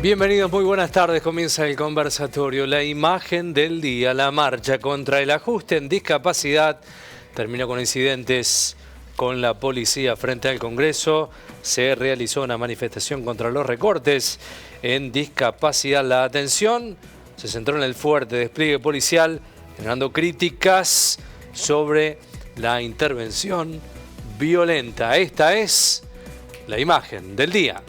Bienvenidos, muy buenas tardes. Comienza el conversatorio. La imagen del día, la marcha contra el ajuste en discapacidad, terminó con incidentes con la policía frente al Congreso. Se realizó una manifestación contra los recortes en discapacidad. La atención se centró en el fuerte despliegue policial, generando críticas sobre la intervención violenta. Esta es la imagen del día.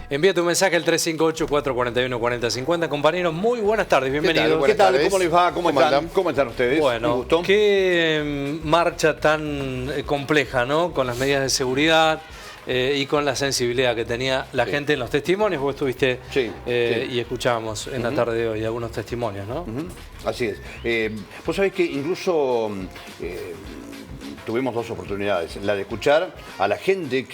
Envía tu mensaje al 358-441-4050. Compañeros, muy buenas tardes, bienvenidos. ¿Qué tal? ¿Cómo les va? ¿Cómo están ustedes? Bueno, qué marcha tan compleja, ¿no? Con las medidas de seguridad y con la sensibilidad que tenía la gente en los testimonios. Vos estuviste y escuchábamos en la tarde de hoy algunos testimonios, ¿no? Así es. Vos sabés que incluso tuvimos dos oportunidades. La de escuchar a la gente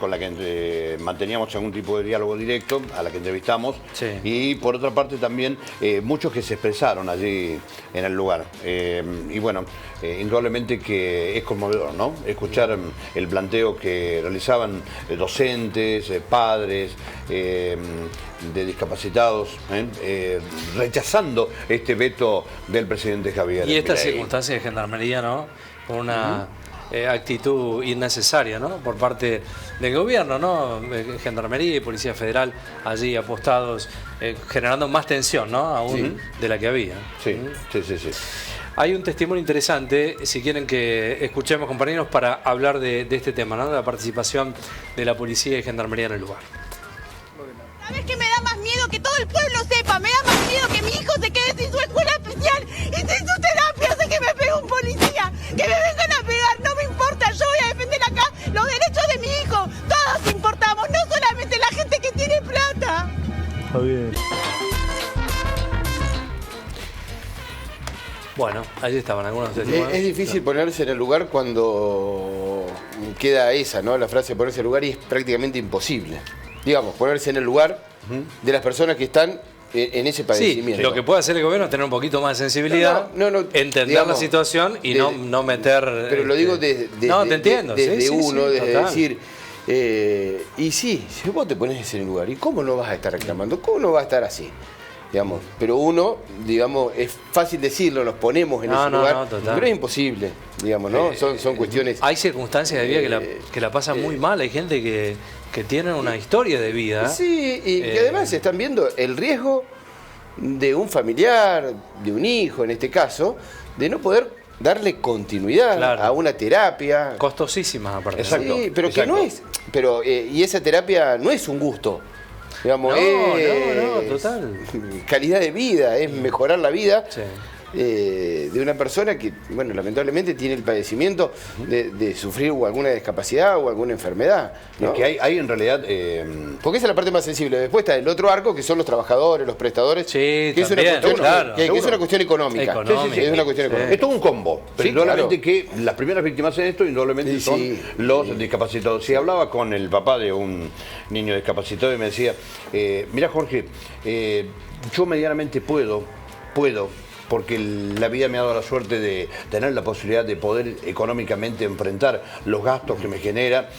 con la que manteníamos algún tipo de diálogo directo, a la que entrevistamos, y por otra parte también muchos que se expresaron allí en el lugar. Y bueno, indudablemente que es conmovedor, ¿no? Escuchar el planteo que realizaban docentes, padres, de discapacitados, rechazando este veto del presidente Javier. Y esta circunstancia de gendarmería, ¿no? Con una actitud innecesaria, ¿no? Por parte del gobierno, ¿no? Gendarmería y Policía Federal allí apostados, generando más tensión, ¿no? Aún de la que había. Sí. Hay un testimonio interesante, si quieren que escuchemos, compañeros, para hablar de este tema, ¿no? De la participación de la Policía y Gendarmería en el lugar. ¿Sabes qué me da más miedo? Que todo el pueblo sepa. Me da más miedo que mi hijo se quede sin su escuela especial y sin su terapia. Sé que me pegue un policía, que me vengan a pegar. No me importa, yo voy a defender acá los derechos de mi hijo. Todos importamos, no solamente la gente que tiene plata. Está bien. Bueno, allí estaban algunos testimonios. Es difícil ponerse en el lugar cuando queda esa, ¿no? La frase ponerse en el lugar, y es prácticamente imposible. Digamos, ponerse en el lugar de las personas que están en ese padecimiento. Sí, lo que puede hacer el gobierno es tener un poquito más de sensibilidad, entender digamos, la situación y no meter... Pero lo digo desde decir... y sí, si vos te pones en el lugar, ¿y cómo no vas a estar reclamando? ¿Cómo no va a estar así? Digamos, pero uno, digamos, es fácil decirlo, nos ponemos en ese lugar, pero es imposible, digamos, ¿no? Son cuestiones... Hay circunstancias de vida que la pasan muy mal, hay gente que tienen una historia de vida. Sí, y que además están viendo el riesgo de un familiar, de un hijo en este caso, de no poder darle continuidad a una terapia. Costosísima aparte. Exacto. Sí, pero que no es... y esa terapia no es un gusto. Digamos, total. Calidad de vida, es mejorar la vida de una persona que, bueno, lamentablemente tiene el padecimiento de sufrir alguna discapacidad o alguna enfermedad, ¿no? Que hay en realidad... Porque esa es la parte más sensible. Después está el otro arco, que son los trabajadores, los prestadores, que es una cuestión económica. Es una cuestión económica. Es todo un combo. Pero indudablemente que las primeras víctimas en esto, indudablemente son los discapacitados. Si hablaba con el papá de un niño discapacitado y me decía, mira Jorge, yo medianamente puedo, porque la vida me ha dado la suerte de tener la posibilidad de poder económicamente enfrentar los gastos que me genera,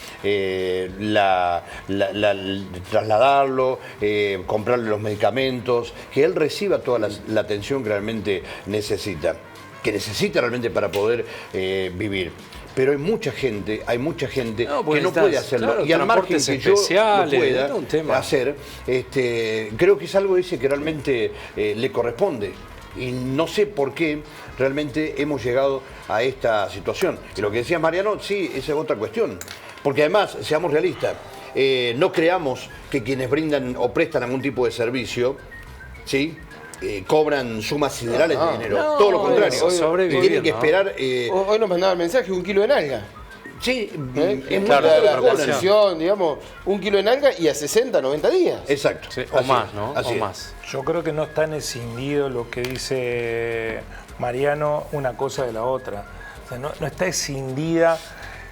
trasladarlo, comprarle los medicamentos, que él reciba toda la atención que realmente necesita, realmente para poder vivir. Pero hay mucha gente que no puede hacerlo. Y al margen que yo lo pueda hacer, creo que es algo que realmente le corresponde. Y no sé por qué realmente hemos llegado a esta situación. Y lo que decía Mariano, sí, esa es otra cuestión. Porque además, seamos realistas, no creamos que quienes brindan o prestan algún tipo de servicio, ¿sí?, cobran sumas siderales de dinero. Todo lo contrario. Tienen que esperar... Hoy nos mandaba el mensaje, 1 kilo de nalga. Sí, es la condición, digamos, 1 kilo de nalga y a 60, 90 días. Exacto. Sí, o más, ¿no? O más. Yo creo que no está en escindido lo que dice Mariano, una cosa de la otra. O sea, no está escindida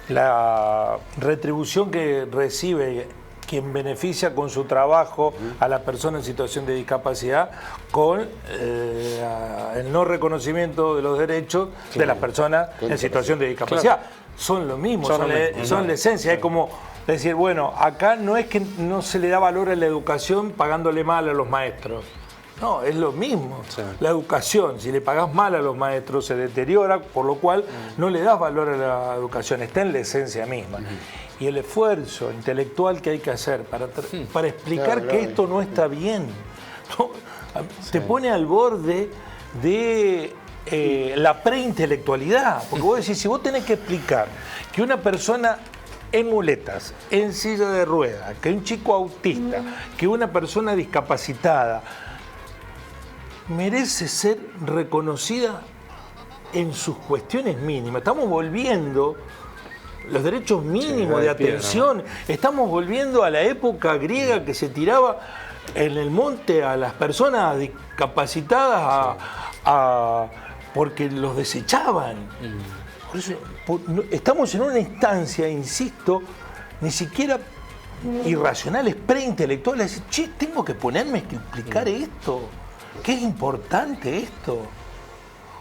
la retribución que recibe quien beneficia con su trabajo a la persona en situación de discapacidad con el no reconocimiento de los derechos de las personas en situación de discapacidad. Son lo mismo, son la esencia. Es como decir, bueno, acá no es que no se le da valor a la educación pagándole mal a los maestros. No, es lo mismo. Sí. La educación, si le pagás mal a los maestros, se deteriora, por lo cual no le das valor a la educación, está en la esencia misma. Y el esfuerzo intelectual que hay que hacer para explicar que esto no está bien, ¿no? Te pone al borde de la preintelectualidad. Porque vos decís, si vos tenés que explicar que una persona en muletas, en silla de ruedas, que un chico autista, que una persona discapacitada, merece ser reconocida en sus cuestiones mínimas. Estamos volviendo los derechos mínimos de atención, estamos volviendo a la época griega que se tiraba en el monte a las personas discapacitadas porque los desechaban. Por eso, estamos en una instancia, insisto, ni siquiera irracionales, preintelectuales. Che, tengo que ponerme a explicar esto. ¿Qué es importante esto?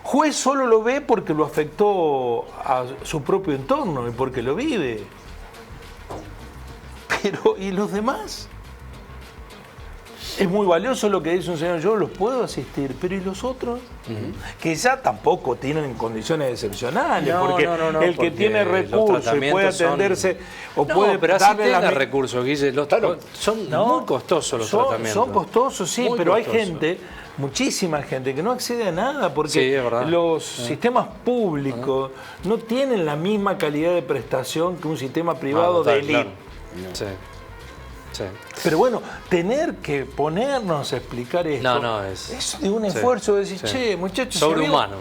Juez solo lo ve porque lo afectó a su propio entorno y porque lo vive. Pero, ¿y los demás? Es muy valioso lo que dice un señor, yo los puedo asistir, pero ¿y los otros? Que ya tampoco tienen condiciones excepcionales, porque el que tiene recursos y puede atenderse o puede pero darle así recursos, Guille, son muy costosos los tratamientos. Son costosos, sí, muy pero costosos. Hay gente, muchísima gente, que no accede a nada porque los sistemas públicos no tienen la misma calidad de prestación que un sistema privado de élite. Sí. Sí. Pero bueno, tener que ponernos a explicar esto es de un esfuerzo de decir, che, muchachos, sobrehumano.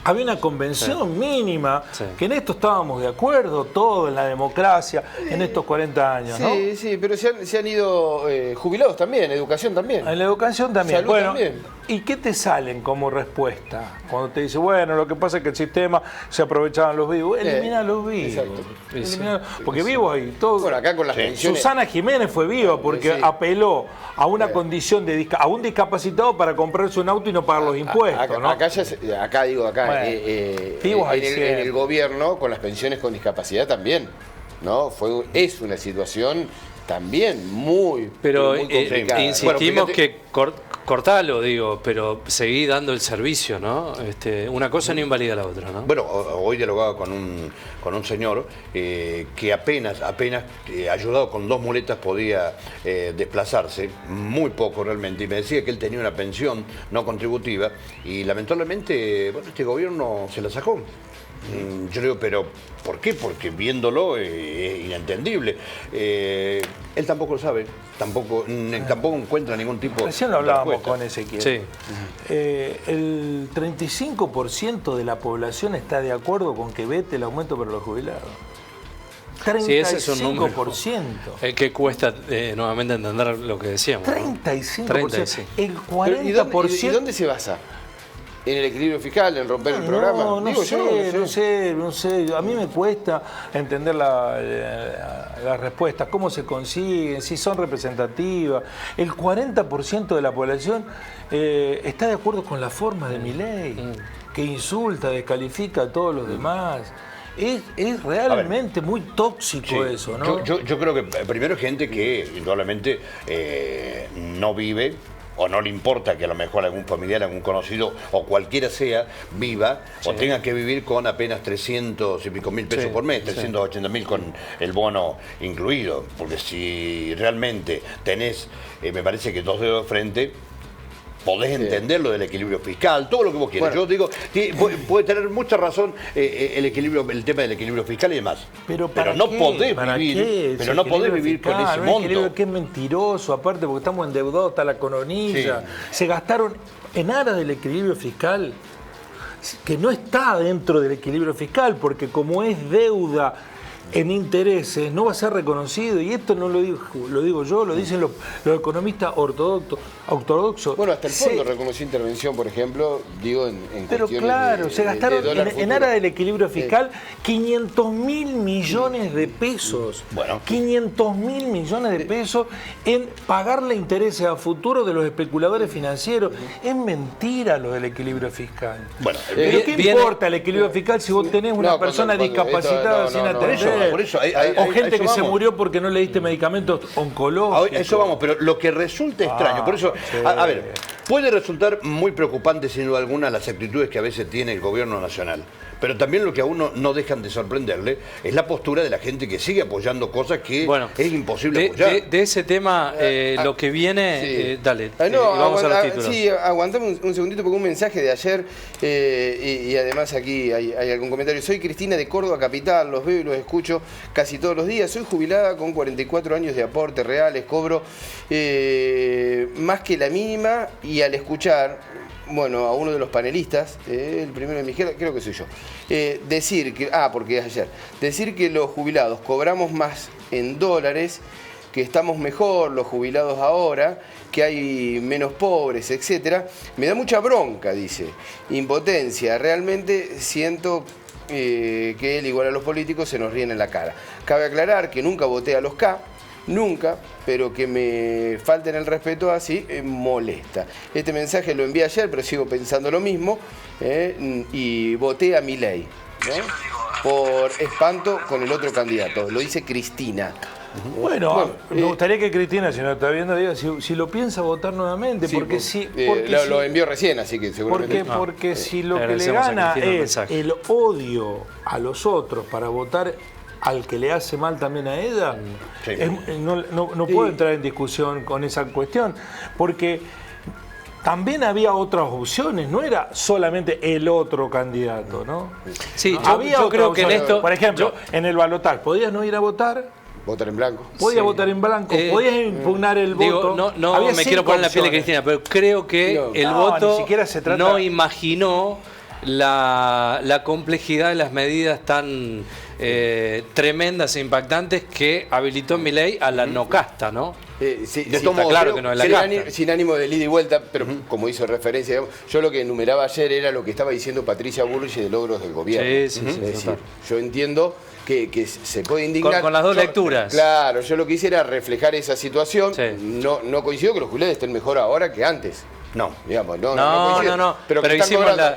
Había una convención mínima, que en esto estábamos de acuerdo, todo en la democracia, en estos 40 años, ¿no? Sí, pero se han ido jubilados también, educación también. En la educación también. Salud también. ¿Y qué te salen como respuesta? Cuando te dice, bueno, lo que pasa es que el sistema se aprovechaban los vivos. Elimina los vivos. Porque vivos hay todo. Bueno, acá con las pensiones. Susana Jiménez fue viva porque apeló a una condición a un discapacitado para comprarse un auto y no pagar los impuestos. ¿no? En el gobierno, con las pensiones con discapacidad también, ¿no? Es una situación también muy complicada. Insistimos que cortalo, digo, pero seguí dando el servicio, ¿no? Una cosa no invalida la otra, ¿no? Bueno, hoy dialogaba con un señor que apenas ayudado con 2 muletas podía desplazarse, muy poco realmente, y me decía que él tenía una pensión no contributiva y lamentablemente, bueno, este gobierno se la sacó. Yo digo, pero ¿por qué? Porque viéndolo es inentendible. Él tampoco lo sabe, tampoco encuentra ningún tipo de Recién lo hablábamos con Ezequiel. Sí. El 35% de la población está de acuerdo con que vete el aumento para los jubilados. 35%. Sí, ese es un número. El que cuesta nuevamente entender lo que decíamos. 35%. 35%. El 40%. ¿Y dónde se basa? ¿En el equilibrio fiscal, en romper el programa? No sé. A mí me cuesta entender las respuestas, cómo se consiguen, si son representativas. El 40% de la población está de acuerdo con la forma de Milei, que insulta, descalifica a todos los demás. Es realmente muy tóxico eso, ¿no? Yo creo que primero hay gente que indudablemente no vive o no le importa que a lo mejor algún familiar, algún conocido o cualquiera sea, viva o tenga que vivir con apenas 300 y pico mil pesos por mes, 380.000 con el bono incluido. Porque si realmente tenés, me parece que 2 dedos de frente, podés entender lo del equilibrio fiscal, todo lo que vos quieras. Yo digo, puede tener mucha razón el tema del equilibrio fiscal y demás. Pero no podés vivir con ese monto. Equilibrio que es mentiroso, aparte porque estamos endeudados hasta la coronilla. Se gastaron en aras del equilibrio fiscal, que no está dentro del equilibrio fiscal, porque como es deuda en intereses no va a ser reconocido, y esto no lo digo yo, lo dicen los economistas ortodoxos. Bueno, hasta el fondo reconoció intervención, por ejemplo, digo, en pero claro, se gastaron en aras del equilibrio fiscal 500.000 millones de pesos. Bueno. 500.000 millones de pesos en pagarle intereses a futuro de los especuladores financieros. Es mentira lo del equilibrio fiscal. Bueno, ¿Pero qué importa el equilibrio fiscal si vos tenés una persona discapacitada sin atender? Por eso, o gente que se murió porque no le diste medicamentos oncológicos. A eso vamos, pero lo que resulta extraño, por eso, sí. a ver, puede resultar muy preocupante sin duda alguna las actitudes que a veces tiene el gobierno nacional. Pero también lo que a uno no dejan de sorprenderle es la postura de la gente que sigue apoyando cosas que es imposible apoyar. De ese tema, lo que viene, sí. Dale, vamos a los títulos. Sí, aguantame un segundito porque un mensaje de ayer y además aquí hay algún comentario. Soy Cristina de Córdoba Capital, los veo y los escucho casi todos los días. Soy jubilada con 44 años de aportes reales, cobro más que la mínima, y al escuchar... Bueno, a uno de los panelistas, el primero de mi izquierda, creo que soy yo, decir que los jubilados cobramos más en dólares, que estamos mejor los jubilados ahora, que hay menos pobres, etcétera, me da mucha bronca, dice, impotencia, realmente siento que él, igual a los políticos, se nos ríen en la cara. Cabe aclarar que nunca voté a los K, nunca, pero que me falten el respeto así molesta. Este mensaje lo envié ayer, pero sigo pensando lo mismo, y voté a Milei, ¿no? Por espanto con el otro candidato. Lo dice Cristina. Bueno, me gustaría que Cristina, si no está viendo, diga si lo piensa votar nuevamente, Sí, porque lo envió recién, así que seguramente... Porque si lo que le agradecemos a gana Cristina el es mensaje. el odio a los otros para votar al que le hace mal también a ella, Sí. no puedo entrar en discusión con esa cuestión, porque también había otras opciones, no era solamente el otro candidato, ¿no? Sí, Había yo otra creo que en opción. esto... Por ejemplo, en el balotaje, ¿podías no ir a votar? Votar en blanco. Podías Sí. votar en blanco, podías impugnar el voto. No Había me quiero 5 poner en la piel de opciones. Cristina, pero creo que el voto ni siquiera se trata... no imaginó la complejidad de las medidas tan tremendas e impactantes que habilitó Milei a la no casta, ¿no? Sí, De sí, todos modos, claro que no es la sin, casta. sin ánimo de ida y vuelta, pero como hizo referencia, digamos, yo lo que enumeraba ayer era lo que estaba diciendo Patricia Bullrich de logros del gobierno. Sí, Es decir, total. yo entiendo que se puede indignar. Con las dos lecturas. Claro, yo lo que hice era reflejar esa situación. Sí. No coincido que los jubilados estén mejor ahora que antes. No. Digamos, No, coincido. no. Pero que Pero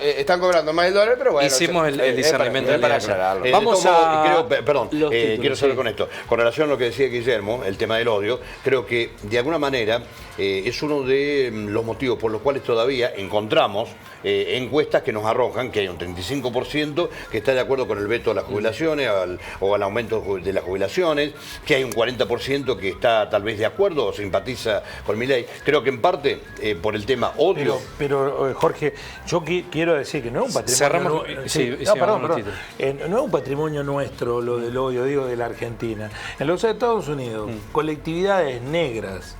están cobrando más el dólar, pero bueno. Hicimos el discernimiento del para día ayer. aclararlo. Vamos de todos modos, a perdón, los títulos, quiero cerrar sí. con esto. Con relación a lo que decía Guillermo, el tema del odio, creo que de alguna manera es uno de los motivos por los cuales todavía encontramos encuestas que nos arrojan que hay un 35% que está de acuerdo con el veto a las jubilaciones o al aumento de las jubilaciones, que hay un 40% que está tal vez de acuerdo o simpatiza con Milei. Creo que en parte por el tema odio. Pero Jorge, yo quiero decir que no es un patrimonio... Cerramos, perdón. No es un patrimonio nuestro lo del odio, digo, de la Argentina. En los Estados Unidos, colectividades negras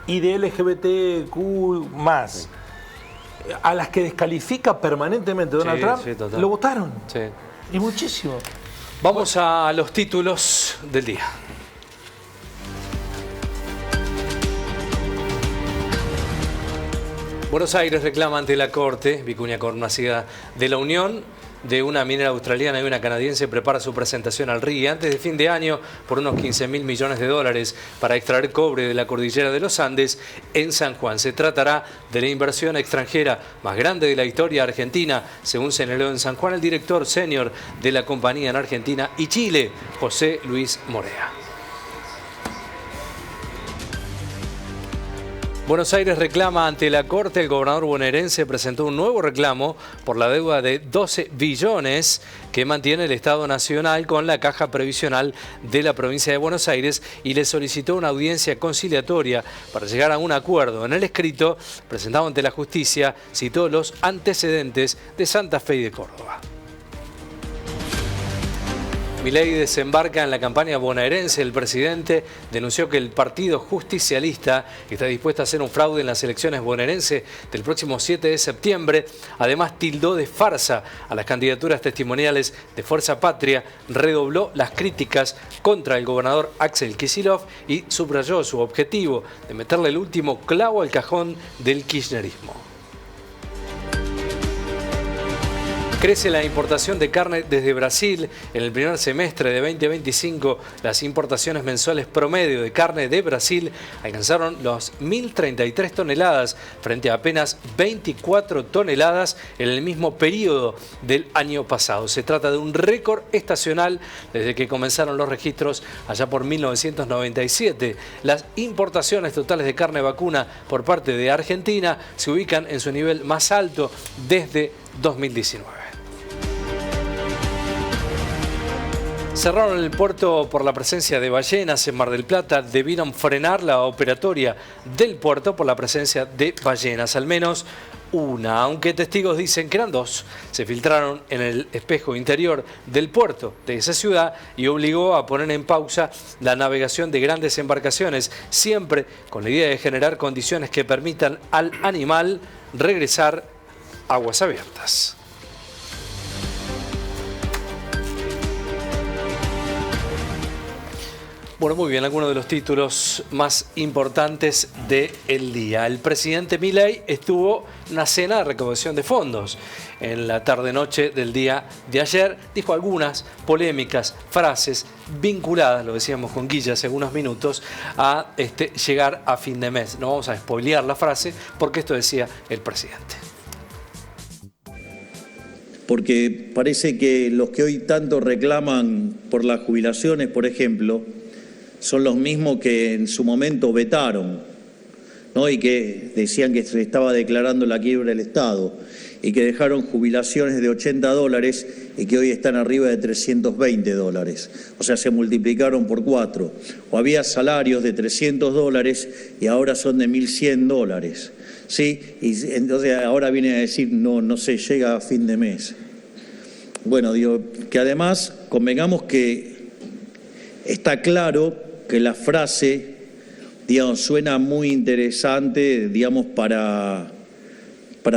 y de LGBTQ+, a las que descalifica permanentemente Donald Trump, total. lo votaron. Sí. Y muchísimo. Vamos a los títulos del día. Buenos Aires reclama ante la Corte, Vicuña Cornacida de la Unión, de una minera australiana y una canadiense prepara su presentación al RIE antes de fin de año por unos 15.000 millones de dólares para extraer cobre de la cordillera de los Andes en San Juan. Se tratará de la inversión extranjera más grande de la historia argentina, según señaló en San Juan el director senior de la compañía en Argentina y Chile, José Luis Morea. Buenos Aires reclama ante la Corte. El gobernador bonaerense presentó un nuevo reclamo por la deuda de 12 billones que mantiene el Estado Nacional con la Caja Previsional de la provincia de Buenos Aires y le solicitó una audiencia conciliatoria para llegar a un acuerdo. En el escrito presentado ante la justicia citó los antecedentes de Santa Fe y de Córdoba. Milei desembarca en la campaña bonaerense. El presidente denunció que el partido justicialista está dispuesto a hacer un fraude en las elecciones bonaerenses del próximo 7 de septiembre. Además, tildó de farsa a las candidaturas testimoniales de Fuerza Patria, redobló las críticas contra el gobernador Axel Kicillof y subrayó su objetivo de meterle el último clavo al cajón del kirchnerismo. Crece la importación de carne desde Brasil. En el primer semestre de 2025, las importaciones mensuales promedio de carne de Brasil alcanzaron los 1.033 toneladas frente a apenas 24 toneladas en el mismo periodo del año pasado. Se trata de un récord estacional desde que comenzaron los registros allá por 1997. Las importaciones totales de carne vacuna por parte de Argentina se ubican en su nivel más alto desde 2019. Cerraron el puerto por la presencia de ballenas en Mar del Plata. Debieron frenar la operatoria del puerto por la presencia de ballenas, al menos una, aunque testigos dicen que eran dos. Se filtraron en el espejo interior del puerto de esa ciudad y obligó a poner en pausa la navegación de grandes embarcaciones, siempre con la idea de generar condiciones que permitan al animal regresar a aguas abiertas. Bueno, muy bien, algunos de los títulos más importantes del día. El presidente Milei estuvo en una cena de recaudación de fondos. En la tarde-noche del día de ayer dijo algunas polémicas frases vinculadas, lo decíamos con Guilla hace unos minutos, a llegar a fin de mes. No vamos a spoilear la frase porque esto decía el presidente. Porque parece que los que hoy tanto reclaman por las jubilaciones, por ejemplo, son los mismos que en su momento vetaron, ¿no? Y que decían que se estaba declarando la quiebra del Estado y que dejaron jubilaciones de $80 y que hoy están arriba de $320. O sea, se multiplicaron por 4. O había salarios de $300 y ahora son de $1.100. ¿Sí? Y entonces ahora viene a decir, no se llega a fin de mes. Bueno, digo, que además convengamos que está claro que la frase, digamos, suena muy interesante, digamos, para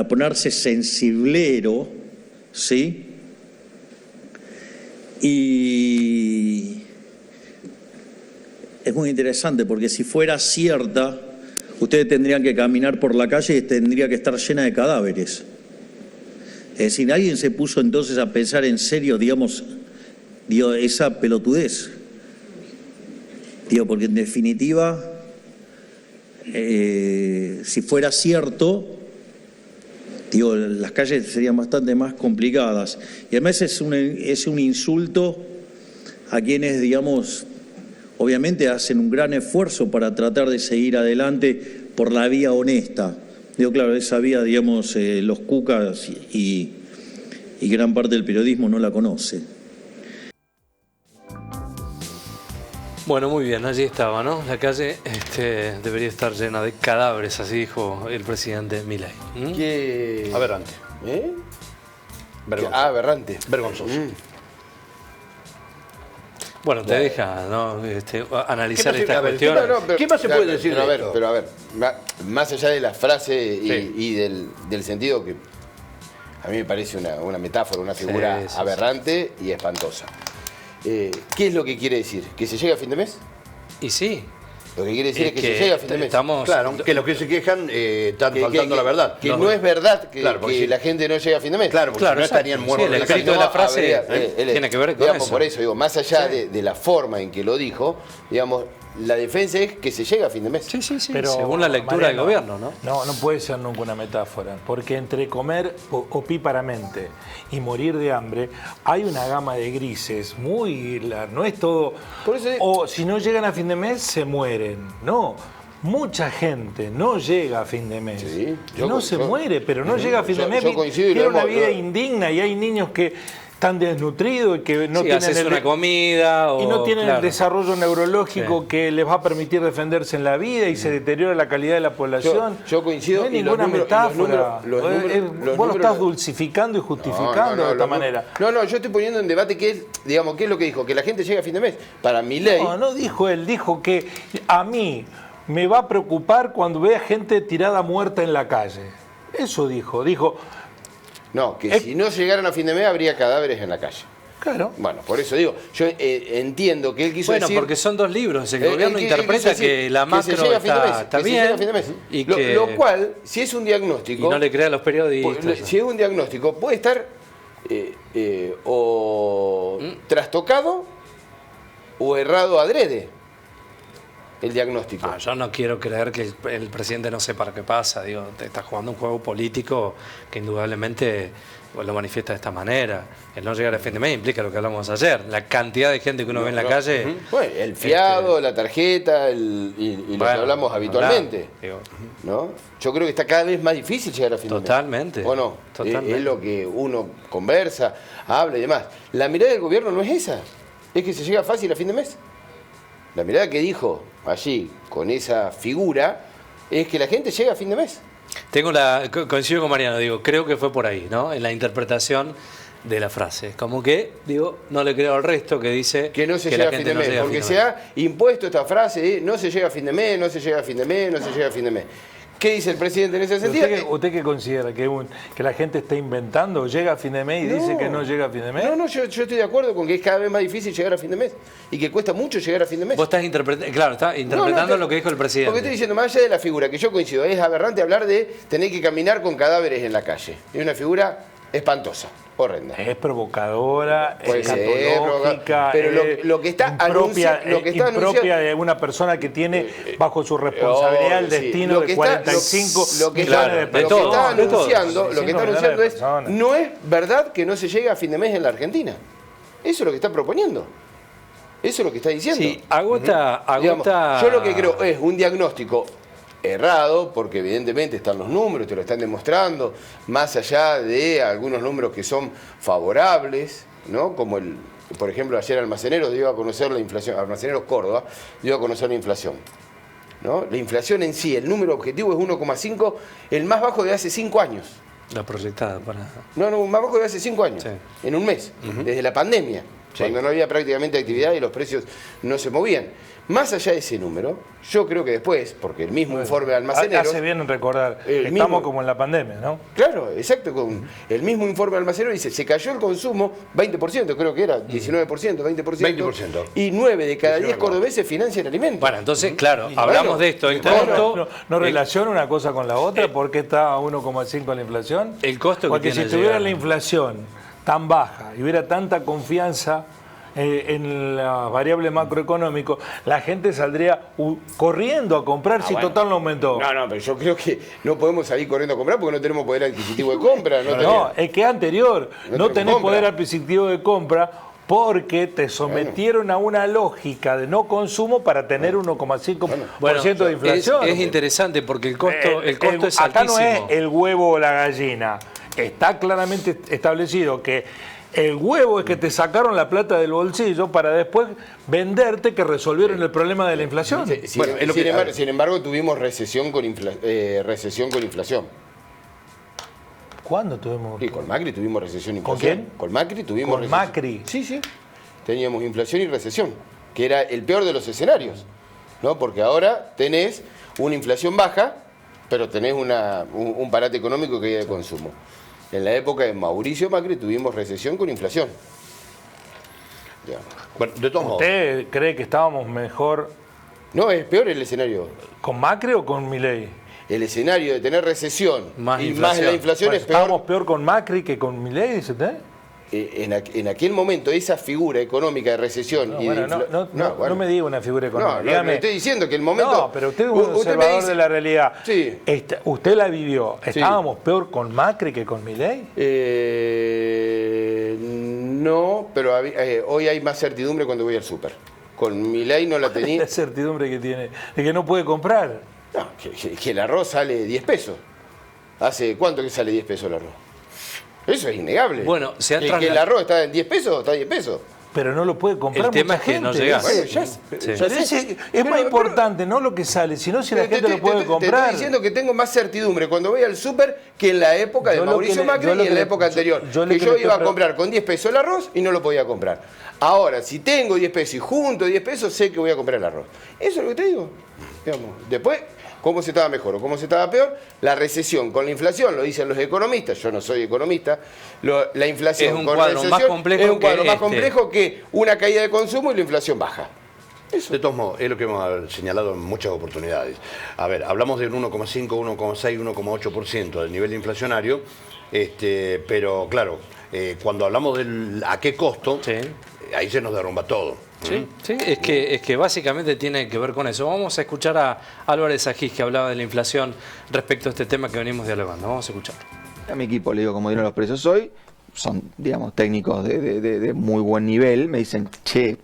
ponerse sensiblero, ¿sí? Y es muy interesante porque si fuera cierta, ustedes tendrían que caminar por la calle y tendría que estar llena de cadáveres. Es decir, alguien se puso entonces a pensar en serio, digamos, esa pelotudez. Porque en definitiva, si fuera cierto, las calles serían bastante más complicadas. Y además es un insulto a quienes, digamos, obviamente hacen un gran esfuerzo para tratar de seguir adelante por la vía honesta. Claro, esa vía, digamos, los cucas y gran parte del periodismo no la conoce. Bueno, muy bien, allí estaba, ¿no? La calle debería estar llena de cadáveres, así dijo el presidente Milei. ¿Qué? Aberrante. Vergonzoso. Aberrante. Vergonzoso. Bueno, te deja, ¿no? Analizar esta cuestión. ¿Qué más se puede decir de esto? Pero a ver, más allá de la frase y del sentido que a mí me parece una metáfora, una figura aberrante y espantosa. ¿Qué es lo que quiere decir? ¿Que se llega a fin de mes? Y sí. Lo que quiere decir es que se llega a fin de mes. Claro, que los que se quejan están faltando la verdad. Que no es verdad que la gente no llega a fin de mes. Claro, porque si no estarían muertos. Sí, el espíritu de la frase tiene que ver con eso. Por eso, digo, más allá de la forma en que lo dijo, digamos, la defensa es que se llega a fin de mes. Sí. Pero, según la lectura del gobierno, ¿no? No puede ser nunca una metáfora, porque entre comer opíparamente y morir de hambre hay una gama de grises muy... No es todo... O si no llegan a fin de mes, se mueren. No, mucha gente no llega a fin de mes. Sí, se muere, pero no llega a fin de mes. Yo coincido. Tiene una vida indigna y hay niños que están desnutridos y que no tienen haces una comida y no tienen el desarrollo neurológico Sí. que les va a permitir defenderse en la vida y se deteriora la calidad de la población. Yo coincido. No hay y los ninguna números- metáfora. los números- Vos lo estás dulcificando y justificando de esta manera. No, yo estoy poniendo en debate qué es lo que dijo, que la gente llega a fin de mes. Para mi ley. No dijo él, dijo que a mí me va a preocupar cuando vea gente tirada muerta en la calle. Eso dijo. No, que si no llegaran a fin de mes habría cadáveres en la calle. Claro. Bueno, por eso digo, yo entiendo que él quiso Bueno, decir... porque son dos libros. El él gobierno interpreta quiso decir que la macro se llega a fin de mes, está que se bien. llega a fin de mes. Y Lo cual, si es un y diagnóstico... no le crea a los periodistas. Si es un diagnóstico, puede estar o trastocado o errado adrede el diagnóstico. Yo no quiero creer que el presidente no sepa lo que pasa. Digo, te está jugando un juego político que indudablemente lo manifiesta de esta manera. El no llegar a fin de mes implica lo que hablamos ayer. La cantidad de gente que uno ve en la calle. Bueno, el fiado, la tarjeta y lo que hablamos habitualmente. Digo, ¿No? Yo creo que está cada vez más difícil llegar a fin de mes. Totalmente. ¿O no? Totalmente. Es lo que uno conversa, habla y demás. La mirada del gobierno no es esa. Es que se llega fácil a fin de mes. La mirada que dijo allí, con esa figura, es que la gente llega a fin de mes. Coincido con Mariano, digo, creo que fue por ahí, ¿no? En la interpretación de la frase. Como que, digo, no le creo al resto que dice que no se que llega la a fin gente de no mes. llega a Porque fin de se mes. ha impuesto esta frase de no se llega a fin de mes, no se llega a fin de mes, no se llega a fin de mes. ¿Qué dice el presidente en ese sentido? ¿Usted qué considera? ¿Que la gente está inventando? ¿Llega a fin de mes y dice que no llega a fin de mes? No, yo estoy de acuerdo con que es cada vez más difícil llegar a fin de mes y que cuesta mucho llegar a fin de mes. Vos estás interpretando lo que dijo el presidente. Porque estoy diciendo, más allá de la figura, que yo coincido, es aberrante hablar de tener que caminar con cadáveres en la calle. Es una figura espantosa, horrenda. Es provocadora, Puede es ser, escatológica, pero lo que está impropia, anunciando de una persona que tiene bajo su responsabilidad el destino de 45 millones de personas. Lo que está anunciando es, personas. no es verdad que no se llega a fin de mes en la Argentina. Eso es lo que está proponiendo. Eso es lo que está diciendo. Sí, agota. Digamos, yo lo que creo es un diagnóstico errado, porque evidentemente están los números, te lo están demostrando, más allá de algunos números que son favorables, ¿no? Como por ejemplo, ayer Almaceneros dio a conocer la inflación, Almaceneros Córdoba dio a conocer la inflación, ¿no? La inflación en sí, el número objetivo es 1,5, el más bajo de hace 5 años. La proyectada para... No, más bajo de hace 5 años, Sí. en un mes, desde la pandemia, cuando no había prácticamente actividad y los precios no se movían. Más allá de ese número, yo creo que después, porque el mismo informe de Almaceneros... Hace bien en recordar, el estamos mismo- como en la pandemia, ¿no? Claro, exacto, con el mismo informe de Almaceneros dice, se cayó el consumo 20%, creo que era, 19%, 20%, 20%. y 9 de cada 10 19,4. cordobeses financian alimentos. Bueno, entonces, claro, hablamos de esto. El costo... No relaciona una cosa con la otra, ¿por qué está a 1,5 la inflación? El costo que Porque tiene si tuviera llegar. la inflación tan baja y hubiera tanta confianza en la variable macroeconómico, la gente saldría corriendo a comprar si bueno. total no aumentó. No, pero yo creo que no podemos salir corriendo a comprar porque no tenemos poder adquisitivo de compra. No, es que anterior no tenés compra. poder adquisitivo de compra porque te sometieron a una lógica de no consumo para tener 1,5% de inflación. Es interesante porque el costo es acá altísimo. no es el huevo o la gallina. Está claramente establecido que el huevo es que te sacaron la plata del bolsillo para después venderte que resolvieron el problema de la inflación. Bueno, es lo que- Sin embargo, tuvimos recesión con inflación. ¿Cuándo tuvimos? Sí, con Macri tuvimos recesión e ¿Con inflación. quién? Con Macri tuvimos ¿Con recesión. Macri? Sí. Teníamos inflación y recesión, que era el peor de los escenarios, ¿no? Porque ahora tenés una inflación baja, pero tenés un parate económico que hay de consumo. En la época de Mauricio Macri tuvimos recesión con inflación. Ya. Bueno, de todos modos. ¿Usted cree que estábamos mejor No, es peor el escenario. con Macri o con Milei? El escenario de tener recesión Más y inflación. más la inflación Pues es peor. ¿estábamos peor con Macri que con Milei, dice usted? En aquel momento, esa figura económica de recesión No, y bueno, de no me diga una figura económica. No, Dígame. le estoy diciendo que el momento... No, pero usted es un usted me observador dice- de la realidad. Sí. Usted la vivió. ¿Estábamos peor con Macri que con Milei? No, pero hoy hay más certidumbre cuando voy al súper. Con Milei no la tenía. La certidumbre que tiene de que no puede comprar. No, que el arroz sale 10 pesos. ¿Hace cuánto que sale 10 pesos el arroz? Eso es innegable. Bueno, se han que el arroz está en 10 pesos, está a 10 pesos. Pero no lo puede comprar el tema mucha es que gente. no llegás. Bueno, Es más importante no lo que sale, sino si la gente lo puede comprar. Te estoy diciendo que tengo más certidumbre cuando voy al súper que en la época de Mauricio Macri y en la época anterior. Que yo iba a comprar con 10 pesos el arroz y no lo podía comprar. Ahora, si tengo 10 pesos y junto 10 pesos, sé que voy a comprar el arroz. Eso es lo que te digo. Digamos. Después, cómo se estaba mejor o cómo se estaba peor, la recesión con la inflación, lo dicen los economistas, yo no soy economista, la inflación es un con cuadro recesión más complejo es un cuadro que más este. complejo que una caída de consumo y la inflación baja. Eso. De todos modos, es lo que hemos señalado en muchas oportunidades. A ver, hablamos del 1,5, 1,6, 1,8% del nivel inflacionario, pero claro, cuando hablamos del a qué costo, Sí. ahí se nos derrumba todo. Sí, es que básicamente tiene que ver con eso. Vamos a escuchar a Álvarez Agis, que hablaba de la inflación respecto a este tema que venimos dialogando. Vamos a escuchar. A mi equipo le digo cómo dieron los precios hoy, son, digamos, técnicos de muy buen nivel, me dicen, che,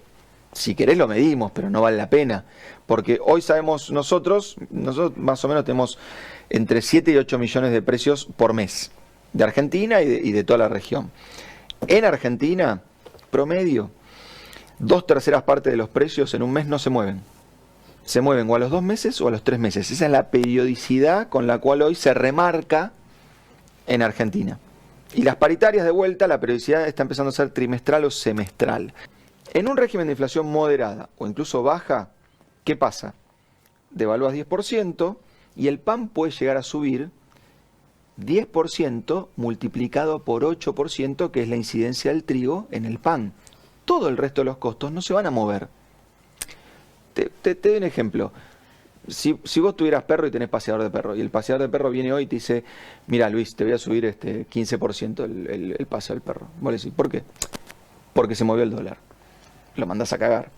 si querés lo medimos, pero no vale la pena, porque hoy sabemos nosotros más o menos tenemos entre 7 y 8 millones de precios por mes, de Argentina y de toda la región. En Argentina, promedio, 2/3 partes de los precios en un mes no se mueven. Se mueven o a los 2 meses o a los 3 meses. Esa es la periodicidad con la cual hoy se remarca en Argentina. Y las paritarias de vuelta, la periodicidad está empezando a ser trimestral o semestral. En un régimen de inflación moderada o incluso baja, ¿qué pasa? Devalúas 10% y el pan puede llegar a subir 10% multiplicado por 8%, que es la incidencia del trigo en el pan. Todo el resto de los costos no se van a mover. Te doy un ejemplo. Si vos tuvieras perro y tenés paseador de perro, y el paseador de perro viene hoy y te dice, mira Luis, te voy a subir 15% el paseo del perro. Vos le decís, ¿por qué? Porque se movió el dólar. Lo mandás a cagar.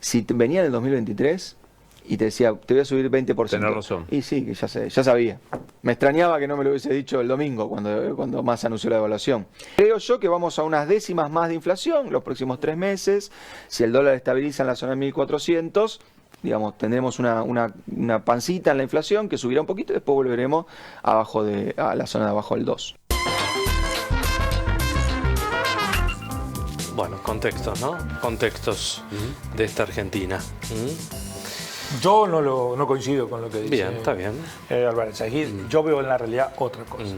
Si venía en el 2023 y te decía, te voy a subir 20%. Tenés razón. Y sí, que ya sabía. Me extrañaba que no me lo hubiese dicho el domingo, cuando Massa anunció la devaluación. Creo yo que vamos a unas décimas más de inflación los próximos 3 meses. Si el dólar estabiliza en la zona de 1400, digamos, tendremos una pancita en la inflación que subirá un poquito y después volveremos a la zona de abajo del 2. Bueno, contextos, ¿no? Contextos de esta Argentina. Yo no coincido con lo que dice. Bien, está bien. Álvarez Agis. Yo veo en la realidad otra cosa,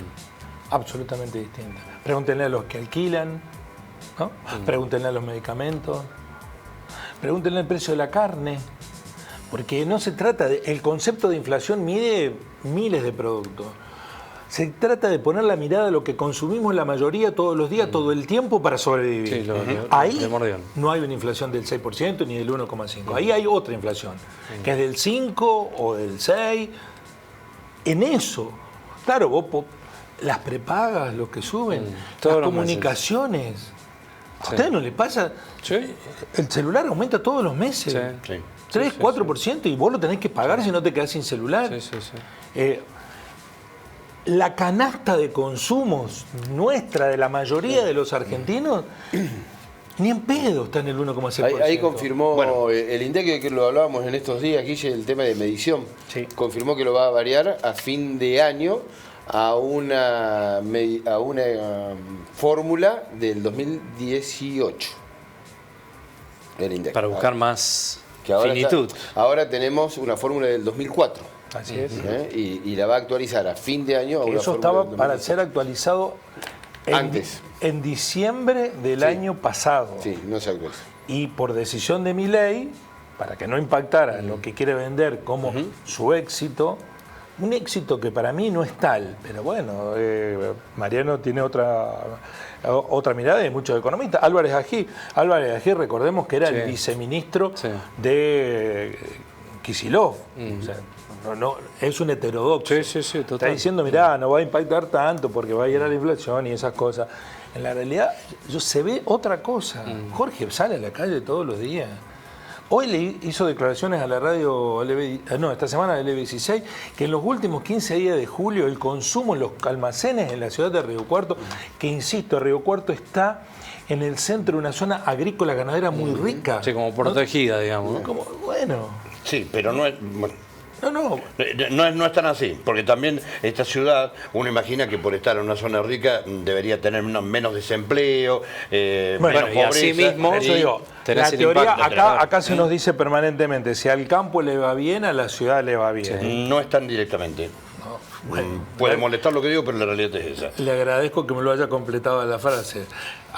absolutamente distinta. Pregúntenle a los que alquilan, ¿no? Pregúntenle a los medicamentos, pregúntenle el precio de la carne, porque no se trata de... El concepto de inflación mide miles de productos. Se trata de poner la mirada a lo que consumimos la mayoría todos los días, todo el tiempo para sobrevivir. Sí, ahí no hay una inflación del 6% ni del 1,5%. Ahí hay otra inflación, que es del 5 o del 6. En eso, claro, vos las prepagas, lo que suben, las comunicaciones. ¿A ustedes no les pasa? Sí. El celular aumenta todos los meses. Sí. 3, 4%, y vos lo tenés que pagar si no te quedás sin celular. La canasta de consumos nuestra, de la mayoría de los argentinos, ni en pedo está en el 1,6%. Ahí confirmó el INDEC, que lo hablábamos en estos días, Guille, el tema de medición. Sí. Confirmó que lo va a variar a fin de año a una fórmula del 2018. El INDEC. Para buscar más ahora finitud. Ahora tenemos una fórmula del 2004. Así es. Y la va a actualizar a fin de año. A una Eso fórmula estaba del para 2018. ser actualizado en diciembre del año pasado. Sí, no se actualiza. Y por decisión de Milei, para que no impactara en lo que quiere vender como su éxito, un éxito que para mí no es tal, pero bueno, Mariano tiene otra mirada y muchos economistas. Álvarez Agis, recordemos que era el viceministro de Kicillof. O sea, no, es un heterodoxo. Sí, total. Está diciendo, mirá, no va a impactar tanto porque va a ir a la inflación y esas cosas. En la realidad, se ve otra cosa. Jorge sale a la calle todos los días. Hoy le hizo declaraciones a la radio, esta semana del LB16, que en los últimos 15 días de julio el consumo en los almacenes en la ciudad de Río Cuarto, que insisto, Río Cuarto está en el centro de una zona agrícola ganadera muy rica. Sí, como protegida, digamos. Como, bueno. Sí, pero no es... No es tan así, porque también esta ciudad, uno imagina que por estar en una zona rica debería tener menos desempleo, menos y pobreza. así mismo, Yo digo, la teoría acá se nos dice permanentemente, si al campo le va bien, a la ciudad le va bien. Sí. No es tan directamente. Puede molestar lo que digo, pero la realidad es esa. Le agradezco que me lo haya completado la frase.